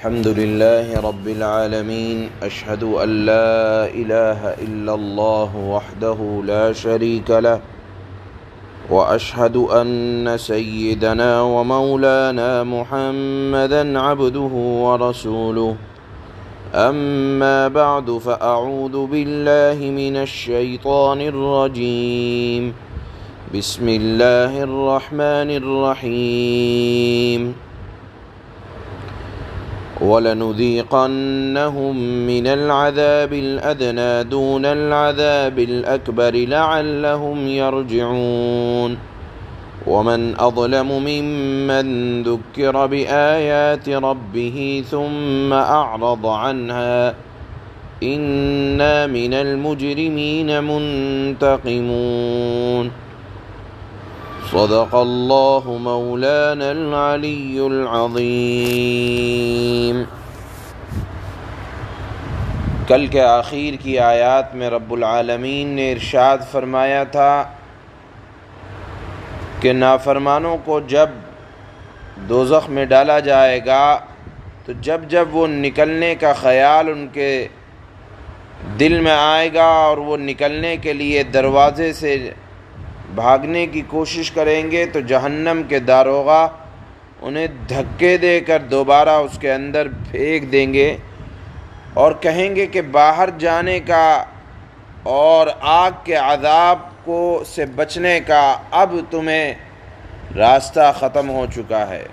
الحمد لله رب العالمين أشهد أن لا إله إلا الله وحده لا شريك له وأشهد أن سيدنا ومولانا محمدا عبده ورسوله أما بعد فأعوذ بالله من الشيطان الرجيم بسم الله الرحمن الرحيم وَلَنُذِيقَنَّهُم مِّنَ الْعَذَابِ الْأَدْنَىٰ دُونَ الْعَذَابِ الْأَكْبَرِ لَعَلَّهُمْ يَرْجِعُونَ وَمَنْ أَظْلَمُ مِمَّنْ ذُكِّرَ بِآيَاتِ رَبِّهِ ثُمَّ أَعْرَضَ عَنْهَا إِنَّا مِنَ الْمُجْرِمِينَ مُنْتَقِمُونَ صدق اللہ مولانا العلی العظیم۔ کل کے آخر کی آیات میں رب العالمین نے ارشاد فرمایا تھا کہ نافرمانوں کو جب دوزخ میں ڈالا جائے گا تو جب جب وہ نکلنے کا خیال ان کے دل میں آئے گا اور وہ نکلنے کے لیے دروازے سے بھاگنے کی کوشش کریں گے تو جہنم کے داروغہ انہیں دھکے دے کر دوبارہ اس کے اندر پھینک دیں گے اور کہیں گے کہ باہر جانے کا اور آگ کے عذاب سے بچنے کا اب تمہیں راستہ ختم ہو چکا ہے۔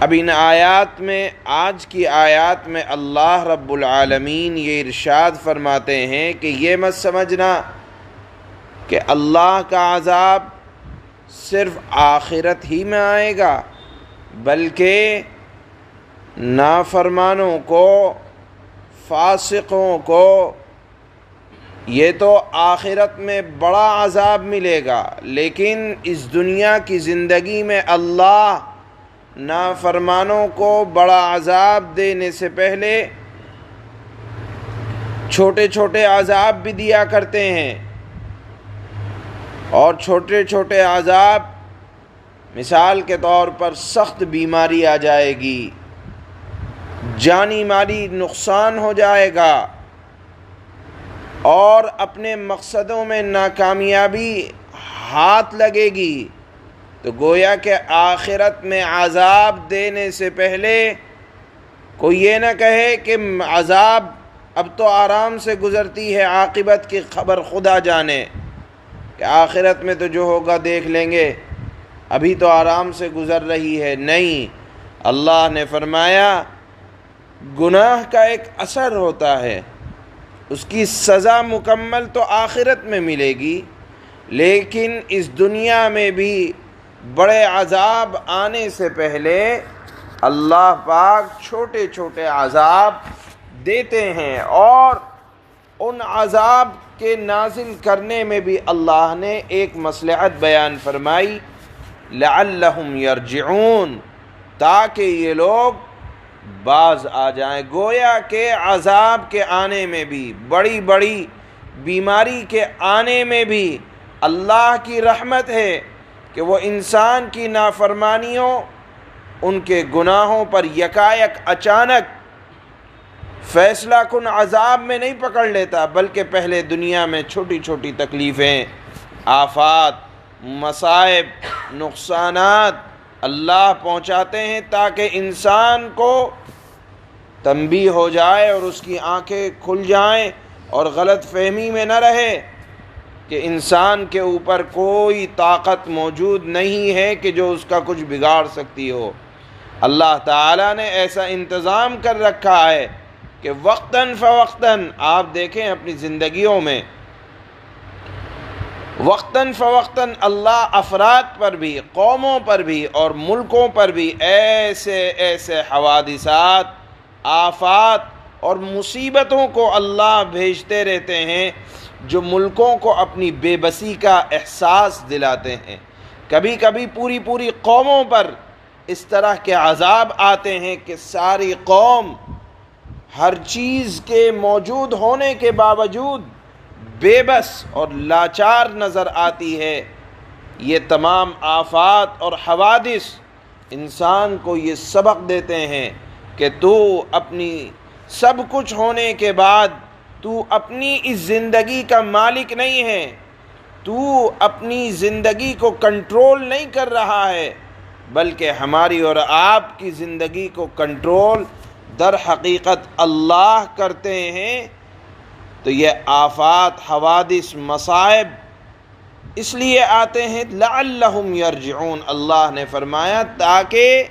اب ان آیات میں، آج کی آیات میں اللہ رب العالمین یہ ارشاد فرماتے ہیں کہ یہ مت سمجھنا کہ اللہ کا عذاب صرف آخرت ہی میں آئے گا، بلکہ نافرمانوں کو، فاسقوں کو یہ تو آخرت میں بڑا عذاب ملے گا، لیکن اس دنیا کی زندگی میں اللہ نافرمانوں کو بڑا عذاب دینے سے پہلے چھوٹے چھوٹے عذاب بھی دیا کرتے ہیں، اور چھوٹے چھوٹے عذاب مثال کے طور پر سخت بیماری آ جائے گی، جانی مالی نقصان ہو جائے گا، اور اپنے مقصدوں میں ناکامیابی ہاتھ لگے گی، تو گویا کہ آخرت میں عذاب دینے سے پہلے کوئی یہ نہ کہے کہ عذاب اب تو آرام سے گزرتی ہے، عاقبت کی خبر خدا جانے، کہ آخرت میں تو جو ہوگا دیکھ لیں گے، ابھی تو آرام سے گزر رہی ہے۔ نہیں، اللہ نے فرمایا گناہ کا ایک اثر ہوتا ہے، اس کی سزا مکمل تو آخرت میں ملے گی، لیکن اس دنیا میں بھی بڑے عذاب آنے سے پہلے اللہ پاک چھوٹے چھوٹے عذاب دیتے ہیں، اور ان عذاب کے نازل کرنے میں بھی اللہ نے ایک مصلحت بیان فرمائی، لعلہم یرجعون، تاکہ یہ لوگ باز آ جائیں۔ گویا کہ عذاب کے آنے میں بھی، بڑی بڑی بیماری کے آنے میں بھی اللہ کی رحمت ہے کہ وہ انسان کی نافرمانیوں، ان کے گناہوں پر یکایک اچانک فیصلہ کن عذاب میں نہیں پکڑ لیتا، بلکہ پہلے دنیا میں چھوٹی چھوٹی تکلیفیں، آفات، مصائب، نقصانات اللہ پہنچاتے ہیں تاکہ انسان کو تنبیہ ہو جائے اور اس کی آنکھیں کھل جائیں اور غلط فہمی میں نہ رہے کہ انسان کے اوپر کوئی طاقت موجود نہیں ہے کہ جو اس کا کچھ بگاڑ سکتی ہو۔ اللہ تعالیٰ نے ایسا انتظام کر رکھا ہے کہ وقتاً فوقتاً، آپ دیکھیں اپنی زندگیوں میں وقتاً فوقتاً اللہ افراد پر بھی، قوموں پر بھی اور ملکوں پر بھی ایسے ایسے حوادثات، آفات اور مصیبتوں کو اللہ بھیجتے رہتے ہیں جو ملکوں کو اپنی بے بسی کا احساس دلاتے ہیں۔ کبھی کبھی پوری پوری قوموں پر اس طرح کے عذاب آتے ہیں کہ ساری قوم ہر چیز کے موجود ہونے کے باوجود بے بس اور لاچار نظر آتی ہے۔ یہ تمام آفات اور حوادث انسان کو یہ سبق دیتے ہیں کہ تو اپنی سب کچھ ہونے کے بعد تو اپنی اس زندگی کا مالک نہیں ہے، تو اپنی زندگی کو کنٹرول نہیں کر رہا ہے، بلکہ ہماری اور آپ کی زندگی کو کنٹرول در حقیقت اللہ کرتے ہیں۔ تو یہ آفات، حوادث، مصائب اس لیے آتے ہیں لعلہم یرجعون، اللہ نے فرمایا تاکہ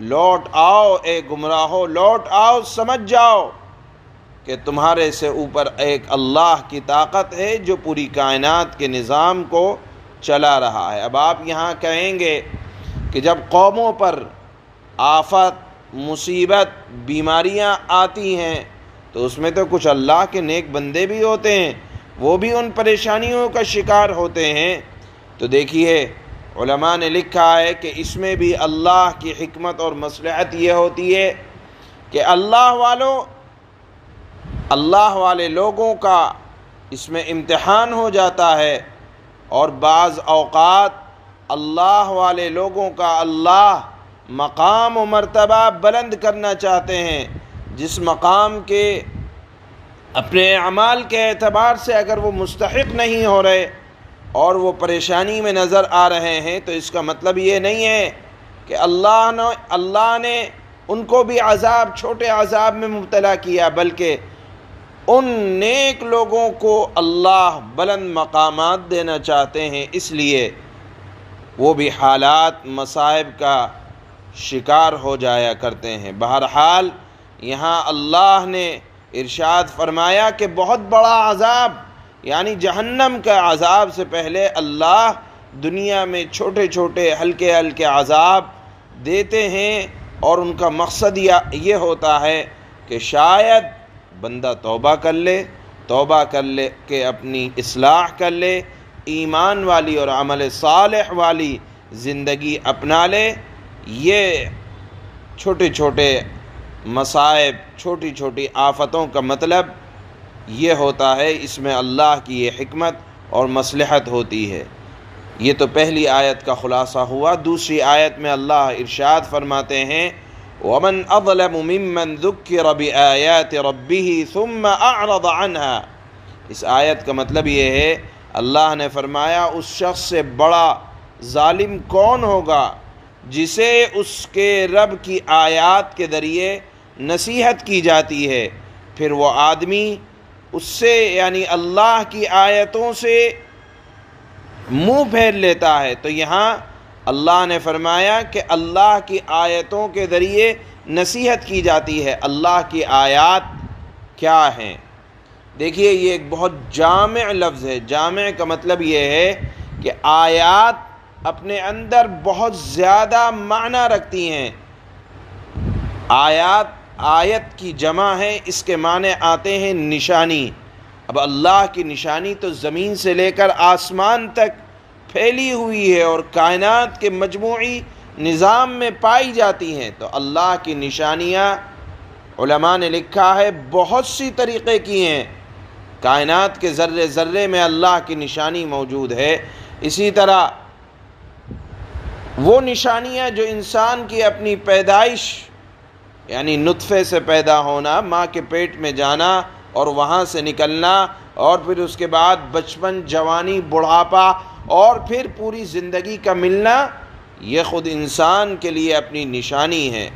لوٹ آؤ اے گمراہو، لوٹ آؤ، سمجھ جاؤ کہ تمہارے سے اوپر ایک اللہ کی طاقت ہے جو پوری کائنات کے نظام کو چلا رہا ہے۔ اب آپ یہاں کہیں گے کہ جب قوموں پر آفت، مصیبت، بیماریاں آتی ہیں تو اس میں تو کچھ اللہ کے نیک بندے بھی ہوتے ہیں، وہ بھی ان پریشانیوں کا شکار ہوتے ہیں۔ تو دیکھیے علماء نے لکھا ہے کہ اس میں بھی اللہ کی حکمت اور مصلحت یہ ہوتی ہے کہ اللہ والے لوگوں کا اس میں امتحان ہو جاتا ہے، اور بعض اوقات اللہ والے لوگوں کا اللہ مقام و مرتبہ بلند کرنا چاہتے ہیں، جس مقام کے اپنے اعمال کے اعتبار سے اگر وہ مستحق نہیں ہو رہے اور وہ پریشانی میں نظر آ رہے ہیں، تو اس کا مطلب یہ نہیں ہے کہ اللہ نے ان کو بھی عذاب، چھوٹے عذاب میں مبتلا کیا، بلکہ ان نیک لوگوں کو اللہ بلند مقامات دینا چاہتے ہیں، اس لیے وہ بھی حالات، مصائب کا شکار ہو جایا کرتے ہیں۔ بہرحال یہاں اللہ نے ارشاد فرمایا کہ بہت بڑا عذاب یعنی جہنم کا عذاب سے پہلے اللہ دنیا میں چھوٹے چھوٹے ہلکے ہلکے عذاب دیتے ہیں، اور ان کا مقصد یہ ہوتا ہے کہ شاید بندہ توبہ کر لے کہ اپنی اصلاح کر لے، ایمان والی اور عمل صالح والی زندگی اپنا لے۔ یہ چھوٹے چھوٹے مصائب، چھوٹی چھوٹی آفتوں کا مطلب یہ ہوتا ہے، اس میں اللہ کی یہ حکمت اور مصلحت ہوتی ہے۔ یہ تو پہلی آیت کا خلاصہ ہوا۔ دوسری آیت میں اللہ ارشاد فرماتے ہیں وَمَنْ أَظْلَمُ مِمَّنْ ذُكِّرَ بِآيَاتِ رَبِّهِ ثُمَّ أَعْرَضَ عَنْهَا۔ اس آیت کا مطلب یہ ہے، اللہ نے فرمایا اس شخص سے بڑا ظالم کون ہوگا جسے اس کے رب کی آیات کے ذریعے نصیحت کی جاتی ہے، پھر وہ آدمی اس سے یعنی اللہ کی آیتوں سے منہ پھیر لیتا ہے۔ تو یہاں اللہ نے فرمایا کہ اللہ کی آیتوں کے ذریعے نصیحت کی جاتی ہے۔ اللہ کی آیات کیا ہیں؟ دیکھیے یہ ایک بہت جامع لفظ ہے۔ جامع کا مطلب یہ ہے کہ آیات اپنے اندر بہت زیادہ معنی رکھتی ہیں۔ آیت کی جمع ہے، اس کے معنی آتے ہیں نشانی۔ اب اللہ کی نشانی تو زمین سے لے کر آسمان تک پھیلی ہوئی ہے اور کائنات کے مجموعی نظام میں پائی جاتی ہیں۔ تو اللہ کی نشانیاں علماء نے لکھا ہے بہت سی طریقے کی ہیں، کائنات کے ذرے ذرے میں اللہ کی نشانی موجود ہے۔ اسی طرح وہ نشانیاں جو انسان کی اپنی پیدائش یعنی نطفے سے پیدا ہونا، ماں کے پیٹ میں جانا اور وہاں سے نکلنا، اور پھر اس کے بعد بچپن، جوانی، بڑھاپا اور پھر پوری زندگی کا ملنا، یہ خود انسان کے لیے اپنی نشانی ہے۔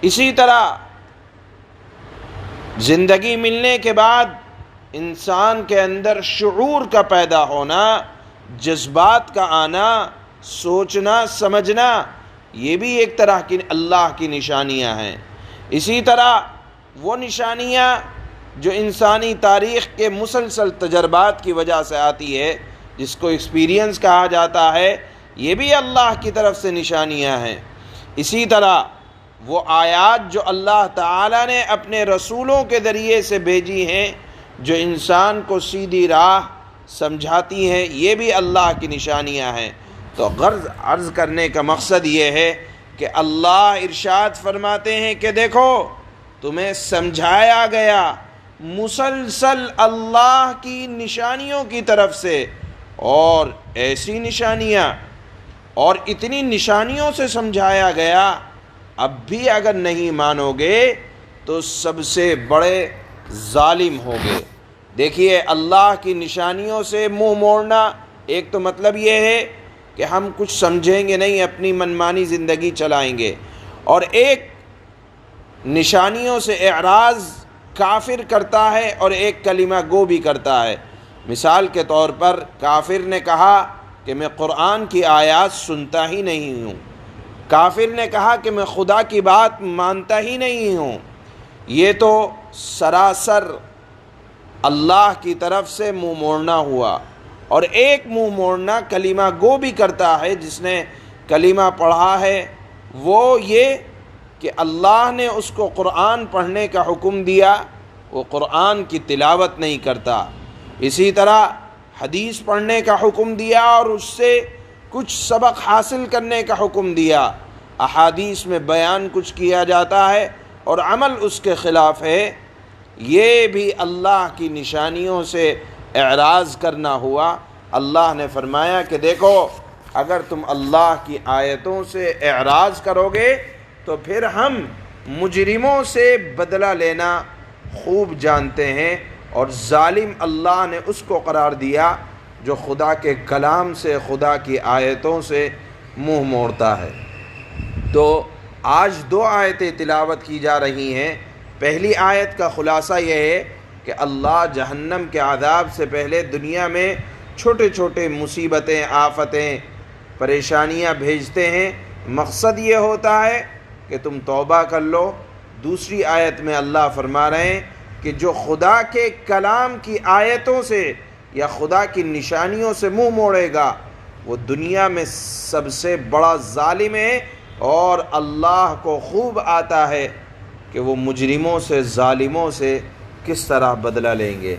اسی طرح زندگی ملنے کے بعد انسان کے اندر شعور کا پیدا ہونا، جذبات کا آنا، سوچنا سمجھنا، یہ بھی ایک طرح کی اللہ کی نشانیاں ہیں۔ اسی طرح وہ نشانیاں جو انسانی تاریخ کے مسلسل تجربات کی وجہ سے آتی ہے، جس کو ایکسپیرینس کہا جاتا ہے، یہ بھی اللہ کی طرف سے نشانیاں ہیں۔ اسی طرح وہ آیات جو اللہ تعالیٰ نے اپنے رسولوں کے ذریعے سے بھیجی ہیں، جو انسان کو سیدھی راہ سمجھاتی ہیں، یہ بھی اللہ کی نشانیاں ہیں۔ تو غرض عرض کرنے کا مقصد یہ ہے کہ اللہ ارشاد فرماتے ہیں کہ دیکھو تمہیں سمجھایا گیا مسلسل اللہ کی نشانیوں کی طرف سے، اور ایسی نشانیاں اور اتنی نشانیوں سے سمجھایا گیا اب بھی اگر نہیں مانو گے تو سب سے بڑے ظالم ہوگے۔ دیکھیے اللہ کی نشانیوں سے منہ موڑنا، ایک تو مطلب یہ ہے کہ ہم کچھ سمجھیں گے نہیں، اپنی منمانی زندگی چلائیں گے، اور ایک نشانیوں سے اعراض کافر کرتا ہے اور ایک کلمہ گو بھی کرتا ہے۔ مثال کے طور پر کافر نے کہا کہ میں قرآن کی آیات سنتا ہی نہیں ہوں، کافر نے کہا کہ میں خدا کی بات مانتا ہی نہیں ہوں۔ یہ تو سراسر اللہ کی طرف سے منہ موڑنا ہوا، اور ایک منہ موڑنا کلمہ گو بھی کرتا ہے، جس نے کلمہ پڑھا ہے وہ یہ کہ اللہ نے اس کو قرآن پڑھنے کا حکم دیا، وہ قرآن کی تلاوت نہیں کرتا۔ اسی طرح حدیث پڑھنے کا حکم دیا اور اس سے کچھ سبق حاصل کرنے کا حکم دیا، احادیث میں بیان کچھ کیا جاتا ہے اور عمل اس کے خلاف ہے، یہ بھی اللہ کی نشانیوں سے اعراض کرنا ہوا۔ اللہ نے فرمایا کہ دیکھو اگر تم اللہ کی آیتوں سے اعراض کرو گے تو پھر ہم مجرموں سے بدلہ لینا خوب جانتے ہیں، اور ظالم اللہ نے اس کو قرار دیا جو خدا کے کلام سے، خدا کی آیتوں سے منہ موڑتا ہے۔ تو آج 2 آیتیں تلاوت کی جا رہی ہیں۔ پہلی آیت کا خلاصہ یہ ہے کہ اللہ جہنم کے عذاب سے پہلے دنیا میں چھوٹے چھوٹے مصیبتیں، آفتیں، پریشانیاں بھیجتے ہیں، مقصد یہ ہوتا ہے کہ تم توبہ کر لو۔ دوسری آیت میں اللہ فرما رہے ہیں کہ جو خدا کے کلام کی آیتوں سے یا خدا کی نشانیوں سے منہ موڑے گا وہ دنیا میں سب سے بڑا ظالم ہے، اور اللہ کو خوب آتا ہے کہ وہ مجرموں سے، ظالموں سے کس طرح بدلہ لیں گے۔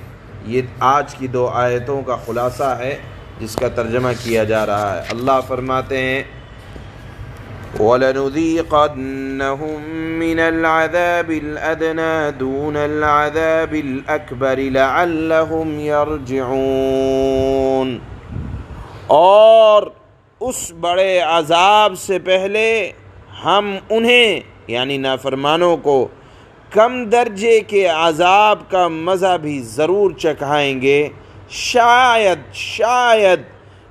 یہ آج کی 2 آیتوں کا خلاصہ ہے جس کا ترجمہ کیا جا رہا ہے۔ اللہ فرماتے ہیں وَلَنُذِيقَنَّهُم مِّنَ الْعَذَابِ الْأَدْنَىٰ دُونَ الْعَذَابِ الْأَكْبَرِ لَعَلَّهُمْ يَرْجِعُونَ، اور اس بڑے عذاب سے پہلے ہم انہیں یعنی نافرمانوں کو کم درجے کے عذاب کا مزہ بھی ضرور چکھائیں گے، شاید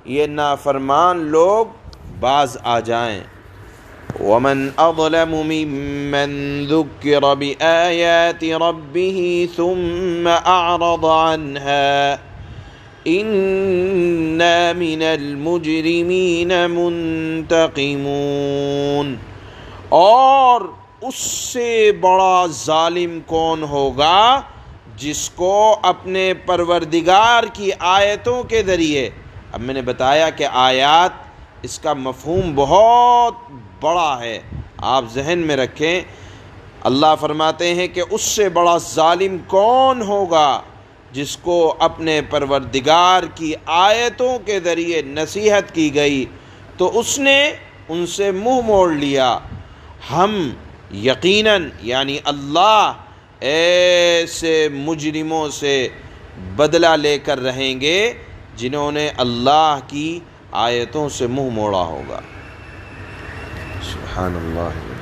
یہ نافرمان لوگ باز آ جائیں۔ وَمَنْ أَظْلَمُ مِمَّنْ ذُكِّرَ بِآيَاتِ رَبِّهِ ثُمَّ أَعْرَضَ عَنْهَا إِنَّا مِنَ الْمُجْرِمِينَ مُنْتَقِمُونَ، اور اس سے بڑا ظالم کون ہوگا جس کو اپنے پروردگار کی آیتوں کے ذریعے، اب میں نے بتایا کہ آیات اس کا مفہوم بہت بڑا ہے، آپ ذہن میں رکھیں۔ اللہ فرماتے ہیں کہ اس سے بڑا ظالم کون ہوگا جس کو اپنے پروردگار کی آیتوں کے ذریعے نصیحت کی گئی تو اس نے ان سے منہ موڑ لیا۔ ہم یقیناً یعنی اللہ ایسے مجرموں سے بدلہ لے کر رہیں گے جنہوں نے اللہ کی آیتوں سے منہ موڑا ہوگا۔ سبحان اللہ۔